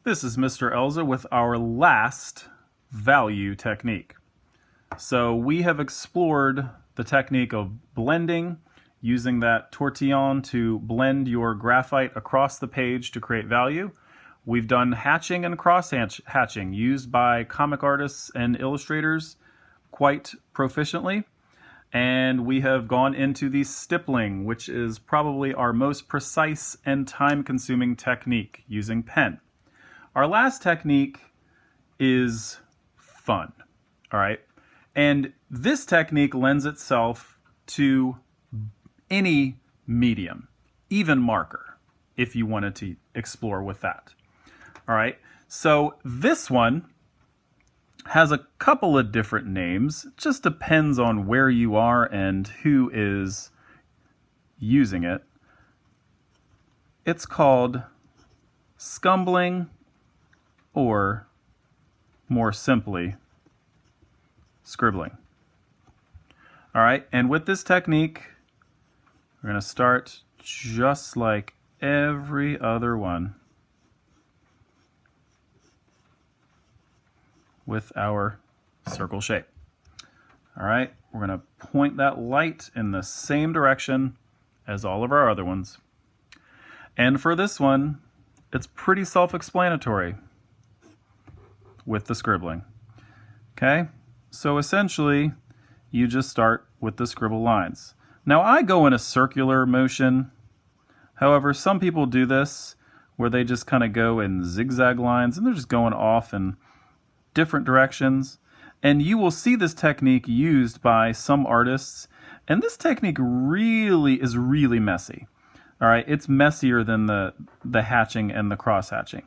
This is Mr. Elza with our last value technique. So we have explored the technique of blending, using that tortillon to blend your graphite across the page to create value. We've done hatching and cross-hatching used by comic artists and illustrators quite proficiently. And we have gone into the stippling, which is probably our most precise and time-consuming technique using pen. Our last technique is fun, all right? And this technique lends itself to any medium, even marker, if you wanted to explore with that. All right, so this one has a couple of different names. It just depends on where you are and who is using it. It's called Scumbling, or more simply, scribbling. All right, and with this technique, we're going to start just like every other one with our circle shape. All right, we're going to point that light in the same direction as all of our other ones. And for this one, it's pretty self-explanatory with the scribbling. Okay, so essentially you just start with the scribble lines. Now I go in a circular motion. However, some people do this where they just kind of go in zigzag lines and they're just going off in different directions. And you will see this technique used by some artists, and this technique is really messy. All right, it's messier than the hatching and the cross hatching.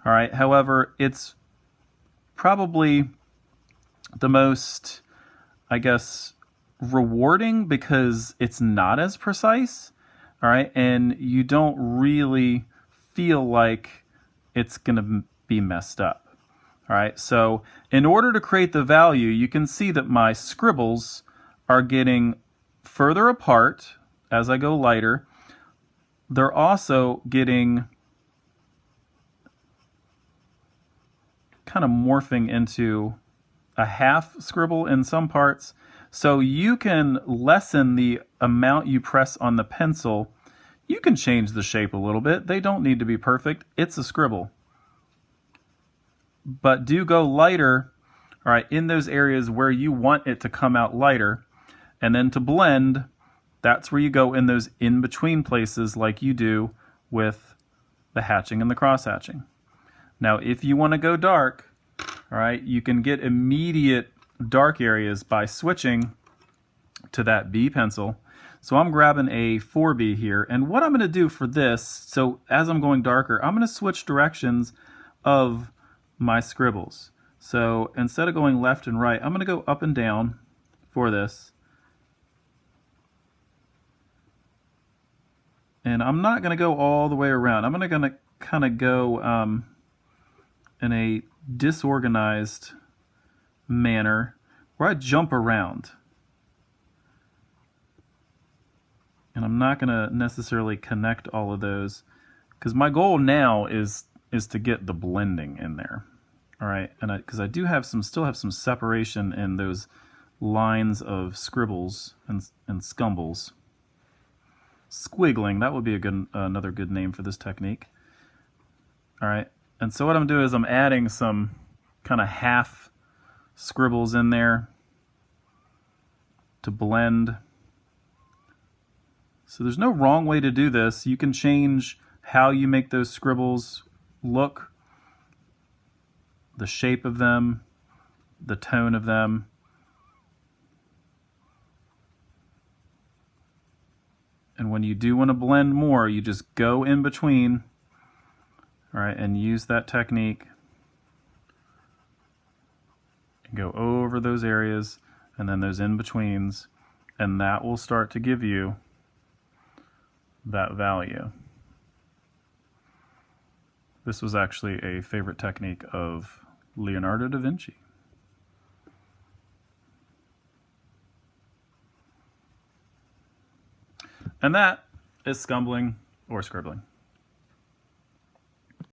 All right, however, it's probably the most, I guess, rewarding because it's not as precise. All right, and you don't really feel like it's going to be messed up. All right, so in order to create the value, you can see that my scribbles are getting further apart as I go lighter. They're also getting kind of morphing into a half scribble in some parts. So you can lessen the amount you press on the pencil. You can change the shape a little bit. They don't need to be perfect. It's a scribble. But do go lighter, all right, in those areas where you want it to come out lighter. And then to blend, that's where you go in those in-between places like you do with the hatching and the cross-hatching. Now, if you want to go dark, all right, you can get immediate dark areas by switching to that B pencil. So I'm grabbing a 4B here, and what I'm going to do for this, so as I'm going darker, I'm going to switch directions of my scribbles. So instead of going left and right, I'm going to go up and down for this. And I'm not going to go all the way around. I'm going to kind of go in a disorganized manner where I jump around. And I'm not going to necessarily connect all of those because my goal now is to get the blending in there. All right, and because I do have still have some separation in those lines of scribbles and scumbles. Squiggling, that would be another good name for this technique. All right, and so what I'm doing is I'm adding some kind of half scribbles in there to blend. So there's no wrong way to do this. You can change how you make those scribbles look, the shape of them, the tone of them. And when you do want to blend more, you just go in between, all right, and use that technique and go over those areas and then those in-betweens, and that will start to give you that value. This was actually a favorite technique of Leonardo da Vinci. And that is scumbling or scribbling.